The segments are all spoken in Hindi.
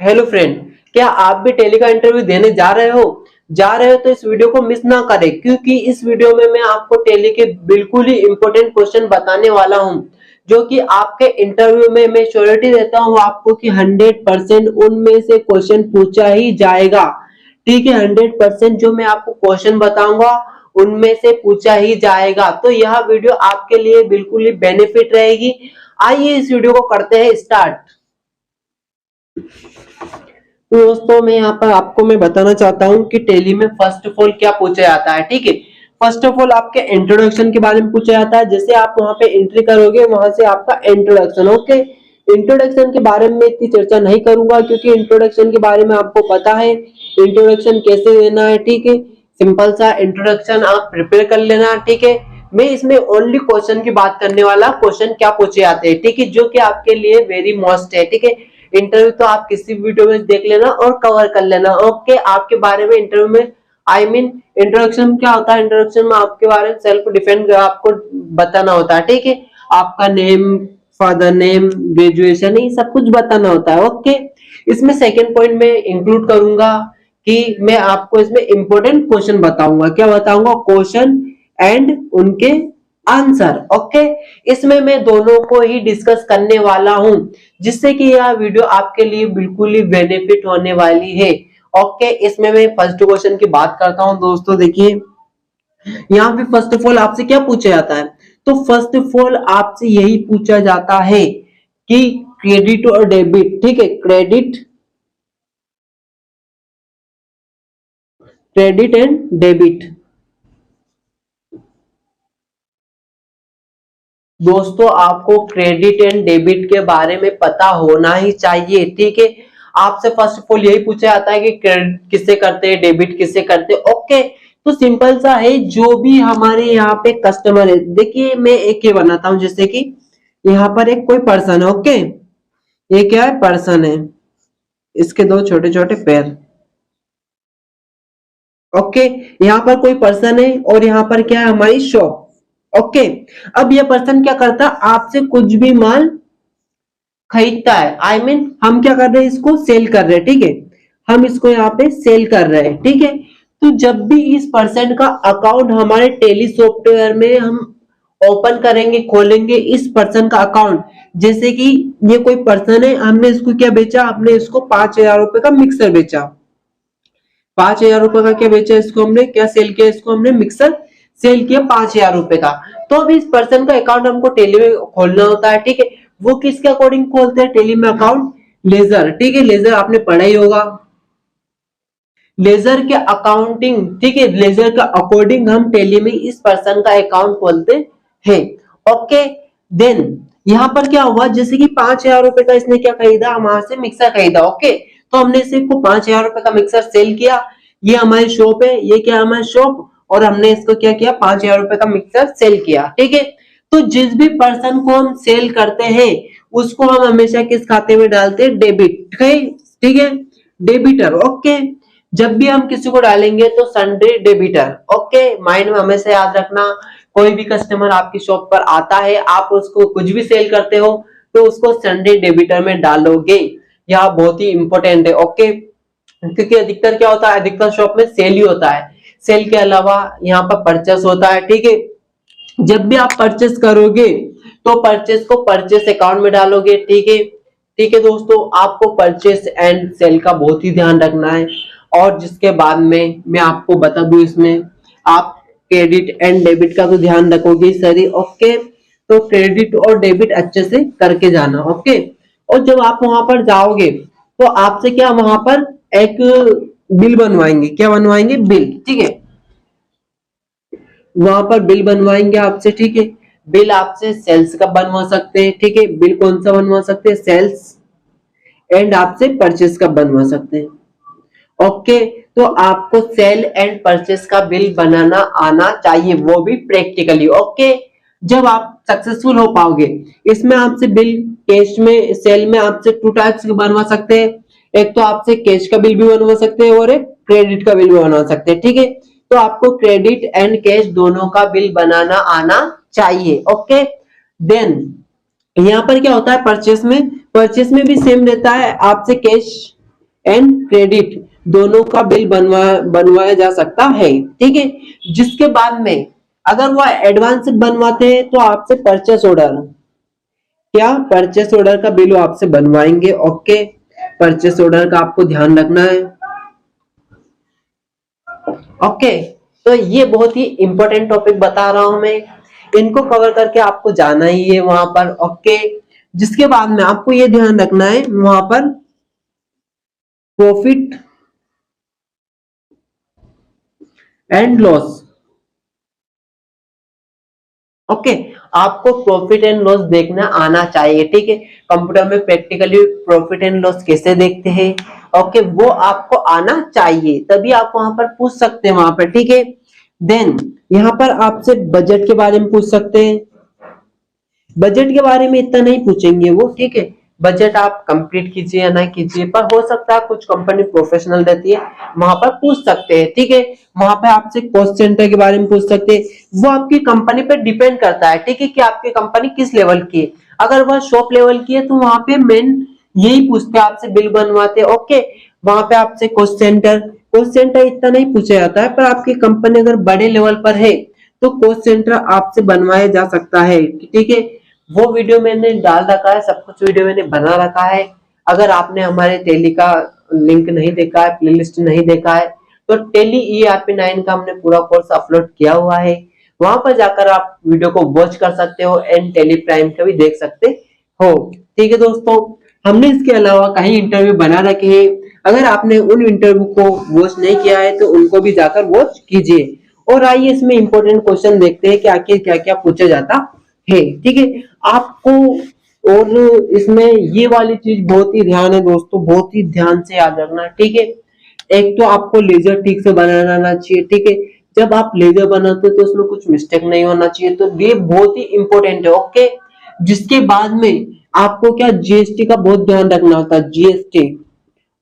हेलो फ्रेंड, क्या आप भी टेली का इंटरव्यू देने जा रहे हो तो इस वीडियो को मिस ना करें, क्योंकि इस वीडियो में मैं आपको टेली के बिल्कुल ही इंपॉर्टेंट क्वेश्चन बताने वाला हूं, जो कि आपके इंटरव्यू में मैं श्योरिटी देता हूं आपको कि 100% उनमें से क्वेश्चन पूछा ही जाएगा। ठीक है, 100% जो मैं आपको क्वेश्चन बताऊंगा उनमें से पूछा ही जाएगा। तो यह वीडियो आपके लिए बिल्कुल ही बेनिफिट रहेगी। आइए इस वीडियो को करते हैं स्टार्ट। तो दोस्तों, मैं यहाँ पर आपको मैं बताना चाहता हूँ कि टेली में फर्स्ट ऑफ ऑल क्या पूछा जाता है। ठीक है, फर्स्ट ऑफ ऑल आपके इंट्रोडक्शन के बारे में पूछा जाता है। जैसे आप वहां पे एंट्री करोगे, वहां से आपका इंट्रोडक्शन। ओके, इंट्रोडक्शन के बारे में इतनी चर्चा नहीं करूंगा, क्योंकि इंट्रोडक्शन के बारे में आपको पता है इंट्रोडक्शन कैसे देना है। ठीक है, सिंपल सा इंट्रोडक्शन आप प्रिपेयर कर लेना। ठीक है, मैं इसमें ओनली क्वेश्चन की बात करने वाला, क्वेश्चन क्या पूछे जाते हैं। ठीक है, जो कि आपके लिए वेरी मस्ट है। ठीक है, इंटरव्यू तो आप किसी वीडियो में देख लेना और कवर कर लेना। ओके, आपके बारे में इंटरव्यू में इंट्रोडक्शन क्या होता है। इंट्रोडक्शन में आपके बारे में सेल्फ डिफेंड आपको बताना होता है। ठीक है, आपका नेम, फादर नेम, ग्रेजुएशन, ये सब कुछ बताना होता है। ओके, इसमें सेकंड पॉइंट में इंक्लूड करूंगा कि मैं आपको इसमें इंपॉर्टेंट क्वेश्चन बताऊंगा। क्या बताऊंगा? क्वेश्चन एंड उनके आंसर। ओके, इसमें मैं दोनों को ही डिस्कस करने वाला हूं, जिससे कि यह वीडियो आपके लिए बिल्कुल ही बेनिफिट होने वाली है। ओके, इसमें मैं फर्स्ट क्वेश्चन की बात करता हूं। दोस्तों देखिए, यहाँ पे फर्स्ट ऑफ ऑल आपसे क्या पूछा जाता है। तो फर्स्ट ऑफ ऑल आपसे यही पूछा जाता है कि क्रेडिट और डेबिट। ठीक है, क्रेडिट एंड डेबिट। दोस्तों, आपको क्रेडिट एंड डेबिट के बारे में पता होना ही चाहिए। ठीक है, आपसे फर्स्ट ऑफ ऑल यही पूछा जाता है कि क्रेडिट किससे करते हैं, डेबिट किससे करते हैं। ओके, तो सिंपल सा है, जो भी हमारे यहाँ पे कस्टमर है। देखिए, मैं एक ही बनाता हूँ, जैसे कि यहाँ पर एक कोई पर्सन है। ओके, ये क्या है? पर्सन है, इसके दो छोटे छोटे पैर। ओके, यहाँ पर कोई पर्सन है और यहाँ पर क्या है? हमारी शॉप। ओके, अब ये पर्सन क्या करता है? आपसे कुछ भी माल खरीदता है। हम क्या कर रहे हैं? इसको सेल कर रहे हैं। ठीक है, हम इसको यहाँ पे सेल कर रहे हैं। ठीक है, तो जब भी इस पर्सन का अकाउंट हमारे टेली सॉफ्टवेयर में हम ओपन करेंगे, खोलेंगे इस पर्सन का अकाउंट, जैसे कि ये कोई पर्सन है, हमने इसको क्या बेचा? हमने इसको 5,000 रुपए का मिक्सर बेचा। 5,000 रुपए का क्या बेचा? इसको हमने क्या सेल किया? इसको हमने मिक्सर सेल किया 5,000 रुपए का। तो अब इस पर्सन का अकाउंट हमको टेली में खोलना होता है। ठीक है, वो किसके अकॉर्डिंग खोलते हैं टेली में अकाउंट? लेजर। ठीक है, लेजर आपने पढ़ा ही होगा। लेजर के अकाउंटिंग, ठीक है, लेजर का अकॉर्डिंग हम टेली में इस पर्सन का अकाउंट खोलते हैं। ओके, देन यहाँ पर क्या हुआ? जैसे कि 5,000 रुपए का इसने क्या खरीदा? हमारे से मिक्सर खरीदा। ओके, तो हमने इसे को 5,000 रुपए का मिक्सर सेल किया। ये हमारी शॉप है, ये क्या? हमारी शॉप। और हमने इसको क्या किया? 5,000 रुपए का मिक्सर सेल किया। ठीक है, तो जिस भी पर्सन को हम सेल करते हैं उसको हम हमेशा किस खाते में डालते हैं? डेबिट। ठीक है, डेबिटर। ओके, जब भी हम किसी को डालेंगे तो सन्डे डेबिटर। ओके, माइंड में हमेशा याद रखना, कोई भी कस्टमर आपकी शॉप पर आता है, आप उसको कुछ भी सेल करते हो तो उसको संडे डेबिटर में डालोगे। यह बहुत ही इंपॉर्टेंट है। ओके, क्योंकि अधिकतर क्या होता है? अधिकतर शॉप में सेल ही होता है, सेल के अलावा यहाँ पर परचेस होता है। ठीक है, जब भी आप परचेस करोगे तो परचेस को परचेस अकाउंट में डालोगे। ठीक है, ठीक है दोस्तों, आपको परचेस एंड सेल का बहुत ही ध्यान रखना है। और जिसके बाद में मैं आपको बता दूं, इसमें आप क्रेडिट एंड डेबिट का तो ध्यान रखोगे सर ही। ओके, तो क्रेडिट और डेबिट अच्छे से करके जाना। ओके, और जब आप वहां पर जाओगे तो आपसे क्या वहां पर एक बिल बनवाएंगे। क्या बनवाएंगे? बिल। ठीक है, वहां पर बिल बनवाएंगे आपसे। ठीक है, बिल आपसे सेल्स का बनवा सकते हैं। ठीक है, बिल कौन सा बनवा सकते हैं? सेल्स। एंड आपसे परचेस का बनवा सकते हैं। ओके, तो आपको सेल एंड परचेस का बिल बनाना आना चाहिए, वो भी प्रैक्टिकली। ओके, जब आप सक्सेसफुल हो पाओगे, इसमें आपसे बिल कैश में, सेल में आपसे टू टाइप्स बनवा सकते हैं। एक तो आपसे कैश का बिल भी बनवा सकते हैं और एक क्रेडिट का बिल भी बनवा सकते हैं। ठीक है, तो आपको क्रेडिट एंड कैश दोनों का बिल बनाना आना चाहिए। ओके, देन यहाँ पर क्या होता है? परचेस में भी सेम रहता है, आपसे कैश एंड क्रेडिट दोनों का बिल बनवाया जा सकता है, ठीक है। जिसके बाद में अगर वो एडवांस बनवाते हैं तो आपसे परचेस ऑर्डर, क्या परचेस ऑर्डर का बिल आपसे बनवाएंगे। ओके, परचेस ऑर्डर का आपको ध्यान रखना है। ओके, तो ये बहुत ही इंपॉर्टेंट टॉपिक बता रहा हूं मैं, इनको कवर करके आपको जाना ही है वहां पर। ओके, जिसके बाद में आपको ये ध्यान रखना है वहां पर प्रॉफिट एंड लॉस। ओके, आपको प्रॉफिट एंड लॉस देखना आना चाहिए, ठीक है। कंप्यूटर में प्रैक्टिकली प्रॉफिट एंड लॉस कैसे देखते हैं, ओके, वो आपको आना चाहिए, तभी आप वहां पर पूछ सकते हैं वहां पर, ठीक है। देन यहाँ पर आपसे बजट के बारे में पूछ सकते हैं। बजट के बारे में इतना नहीं पूछेंगे वो, ठीक है। बजट आप कंप्लीट कीजिए या ना कीजिए, पर हो सकता है कुछ कंपनी प्रोफेशनल रहती है, वहां पर पूछ सकते हैं, ठीक है। वहां पे आपसे कॉस्ट सेंटर के बारे में पूछ सकते हैं। वो आपकी कंपनी पे डिपेंड करता है, ठीक है, कि आपकी कंपनी किस लेवल की है। अगर वह शॉप लेवल की है तो वहां पे मेन यही पूछते हैं, आपसे बिल बनवाते हैं। ओके, वहां पे आपसे कॉस्ट सेंटर इतना नहीं पूछा जाता है, पर आपकी कंपनी अगर बड़े लेवल पर है तो कॉस्ट सेंटर आपसे बनवाया जा सकता है, ठीक है। वो वीडियो मैंने डाल रखा है, सब कुछ वीडियो मैंने बना रखा है। अगर आपने हमारे टेली का लिंक नहीं देखा है, प्लेलिस्ट नहीं देखा है, तो टेली ERP9 का हमने पूरा कोर्स अपलोड किया हुआ है, वहां पर जाकर आप वीडियो को वॉच कर सकते हो एंड टेली प्राइम का भी देख सकते हो, ठीक है दोस्तों। हमने इसके अलावा कई इंटरव्यू बना रखे हैं, अगर आपने उन इंटरव्यू को वॉच नहीं किया है तो उनको भी जाकर वॉच कीजिए। और आइए इसमें इंपॉर्टेंट क्वेश्चन देखते हैं कि आखिर क्या क्या पूछा जाता है, ठीक है आपको। और इसमें ये वाली चीज बहुत ही ध्यान है दोस्तों, बहुत ही ध्यान से याद रखना, ठीक है। एक तो आपको लेजर ठीक से बनाना आना चाहिए, ठीक है। जब आप लेजर बनाते हो तो उसमें कुछ मिस्टेक नहीं होना चाहिए, तो ये बहुत ही इंपॉर्टेंट है। ओके, जिसके बाद में आपको क्या जीएसटी का बहुत ध्यान रखना होता है, जीएसटी।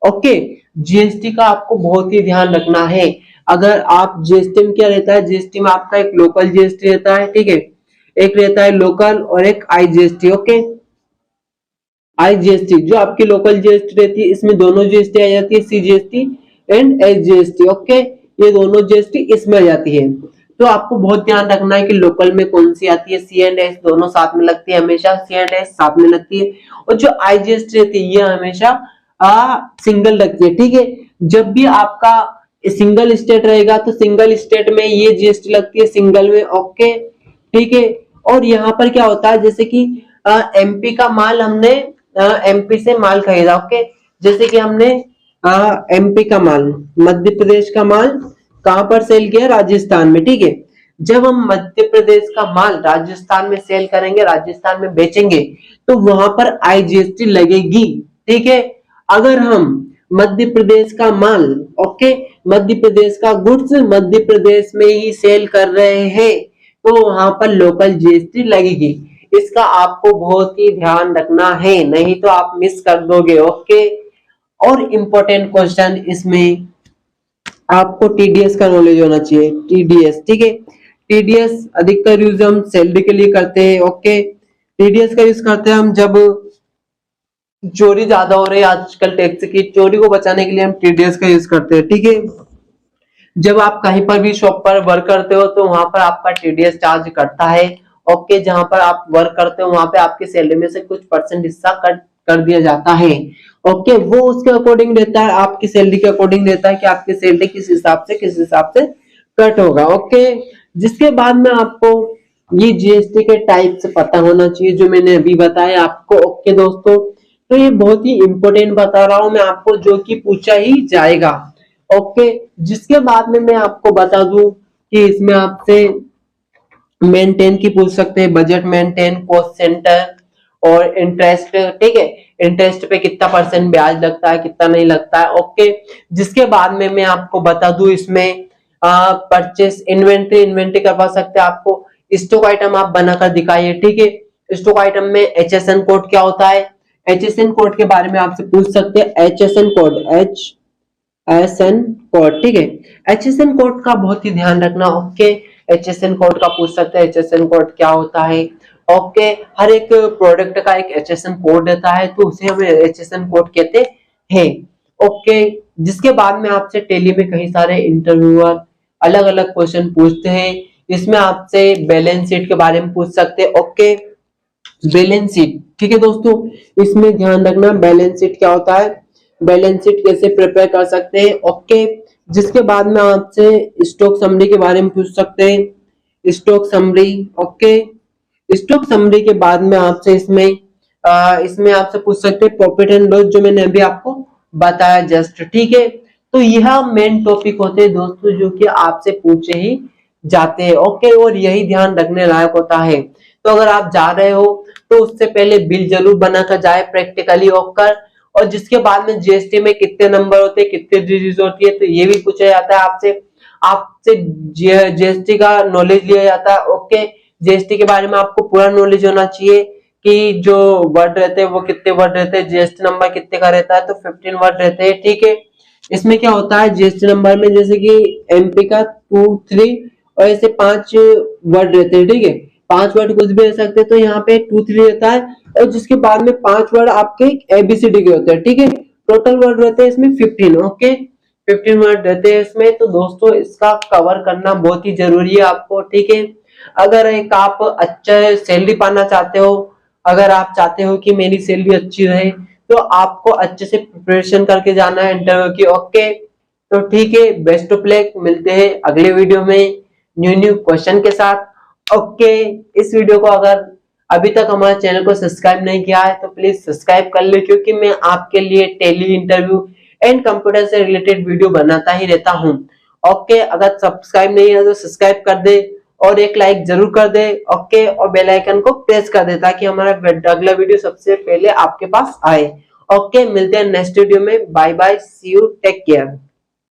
ओके, जीएसटी का आपको बहुत ही ध्यान रखना है। अगर आप जीएसटी में क्या रहता है, जीएसटी में आपका एक लोकल जीएसटी रहता है, ठीक है, एक रहता है लोकल और एक आईजीएसटी। ओके, आईजीएसटी जो आपकी लोकल जीएसटी रहती है, इसमें दोनों जीएसटी आ जाती है, सीजीएसटी एंड एसजीएसटी। ओके, ये दोनों जीएसटी इसमें आ जाती है। तो आपको बहुत ध्यान रखना है कि लोकल में कौन सी आती है, सी एंड एस दोनों साथ में लगती है, हमेशा सी एंड एस साथ में लगती है। और जो आईजीएसटी रहती है ये हमेशा सिंगल लगती है, ठीक है। जब भी आपका सिंगल स्टेट रहेगा तो सिंगल स्टेट में ये जीएसटी लगती है सिंगल में। ओके, ठीक है। और यहाँ पर क्या होता है, जैसे कि एमपी का माल हमने एमपी से माल खरीदा। ओके, जैसे कि हमने एमपी का माल, मध्य प्रदेश का माल कहां पर सेल किया, राजस्थान में, ठीक है। जब हम मध्य प्रदेश का माल राजस्थान में सेल करेंगे, राजस्थान में बेचेंगे, तो वहां पर आईजीएसटी लगेगी, ठीक है। अगर हम मध्य प्रदेश का माल, ओके, मध्य प्रदेश का गुड्स मध्य प्रदेश में ही सेल कर रहे हैं तो वहां पर लोकल जीएसटी लगेगी। इसका आपको बहुत ही ध्यान रखना है, नहीं तो आप मिस कर दोगे। ओके, और इम्पोर्टेंट क्वेश्चन इसमें आपको टीडीएस का नॉलेज होना चाहिए, टीडीएस, ठीक है। टीडीएस अधिकतर यूज हम सैलरी के लिए करते हैं। ओके, टीडीएस का यूज करते हैं हम जब चोरी ज्यादा हो रही है, आजकल टैक्स की चोरी को बचाने के लिए हम टीडीएस का यूज करते हैं, ठीक है। जब आप कहीं पर भी शॉप पर वर्क करते हो तो वहां पर आपका टीडीएस चार्ज कटता है। ओके, जहां पर आप वर्क करते हो वहां पे आपकी सैलरी में से कुछ परसेंट हिस्सा कट कर दिया जाता है। ओके, वो उसके अकॉर्डिंग रहता है, आपकी सैलरी के अकॉर्डिंग रहता है कि आपकी सैलरी किस हिसाब से कट होगा। ओके, जिसके बाद में आपको ये जीएसटी के टाइप से पता होना चाहिए जो मैंने अभी बताया आपको। ओके दोस्तों, तो ये बहुत ही इंपॉर्टेंट बता रहा हूं मैं आपको, जो कि पूछा ही जाएगा। ओके, जिसके बाद में मैं आपको बता दूं कि इसमें आपसे मेंटेन की पूछ सकते हैं, बजट मेंटेन, कॉस्ट सेंटर और इंटरेस्ट, ठीक है। इंटरेस्ट पे कितना परसेंट ब्याज लगता है, कितना नहीं लगता है। ओके, जिसके बाद में मैं आपको बता दूं इसमें परचेस इन्वेंट्री करवा सकते हैं आपको। स्टॉक आइटम आप बनाकर दिखाइए, ठीक है। स्टॉक आइटम में एचएसएन कोड क्या होता है, एचएसएन कोड के बारे में आपसे पूछ सकते हैं। एचएसएन कोड, एचएसएन कोड, ठीक है। एचएसएन कोड का बहुत ही ध्यान रखना। ओके, एचएसएन कोड का पूछ सकते हैं, एचएसएन कोड क्या होता है। ओके, हर एक प्रोडक्ट का एक एचएसएन कोड रहता है तो उसे हम एचएसएन कोड कहते हैं। ओके, जिसके बाद में आपसे टेली में कई सारे इंटरव्यूअर अलग अलग क्वेश्चन पूछते हैं। इसमें आपसे बैलेंस शीट के बारे में पूछ सकते हैं। ओके, बैलेंस शीट, ठीक है दोस्तों, इसमें ध्यान रखना बैलेंस शीट क्या होता है, बैलेंस शीट कैसे प्रिपेयर कर सकते हैं। ओके, जिसके बाद में आपसे स्टॉक समरी के बारे में पूछ सकते हैं, stock summary. Okay, stock summary के बाद में आपसे इसमें आपसे पूछ सकते हैं प्रॉफिट एंड लॉस, जो मैंने अभी आपको बताया जस्ट, ठीक है। तो यह मेन टॉपिक होते हैं दोस्तों जो कि आपसे पूछे ही जाते हैं। ओके, और यही ध्यान रखने लायक होता है। तो अगर आप जा रहे हो तो उससे पहले बिल जरूर बनाकर जाए प्रैक्टिकली होकर, और जिसके बाद में जीएसटी में कितने नंबर होते हैं, कितने डिजिट होती है, तो ये भी पूछा जाता है आपसे। आपसे जीएसटी का नॉलेज लिया जाता है। ओके, जीएसटी के बारे में आपको पूरा नॉलेज होना चाहिए कि जो वर्ड रहते हैं वो कितने वर्ड रहते हैं, जीएसटी नंबर कितने का रहता है, तो 15 वर्ड रहते हैं, ठीक है। इसमें क्या होता है जीएसटी नंबर में, जैसे कि एमपी का 2, 3 और ऐसे 5 वर्ड रहते हैं, ठीक है। 5 वर्ड कुछ भी रह सकते हैं, तो यहाँ पे 2, 3 रहता है, और जिसके बाद में 5 वर्ड आपके एबीसीडी के होते हैं, ठीक है। टोटल वर्ड रहते हैं इसमें 15। ओके, 15 वर्ड रहते हैं इसमें। तो दोस्तों इसका कवर करना बहुत ही जरूरी है आपको, ठीक है। अगर एक आप अच्छा सैलरी पाना चाहते हो, अगर आप चाहते हो कि मेरी सैलरी अच्छी रहे, तो आपको अच्छे से प्रिपरेशन करके जाना है इंटरव्यू की। ओके, तो ठीक है, बेस्ट ऑफ लक, मिलते हैं अगले वीडियो में न्यू क्वेश्चन के साथ। ओके, इस वीडियो को अगर अभी तक हमारे चैनल को सब्सक्राइब नहीं किया है तो प्लीज सब्सक्राइब कर ले, क्योंकि मैं आपके लिए टेली इंटरव्यू एंड कंप्यूटर से रिलेटेड वीडियो बनाता ही रहता हूँ। ओके, अगर सब्सक्राइब नहीं है तो सब्सक्राइब कर दे और एक लाइक जरूर कर दे। ओके, और बेल आइकन को प्रेस कर दे ताकि हमारा अगला वीडियो सबसे पहले आपके पास आए। ओके, मिलते हैं नेक्स्ट वीडियो में। Bye bye, see you, take care.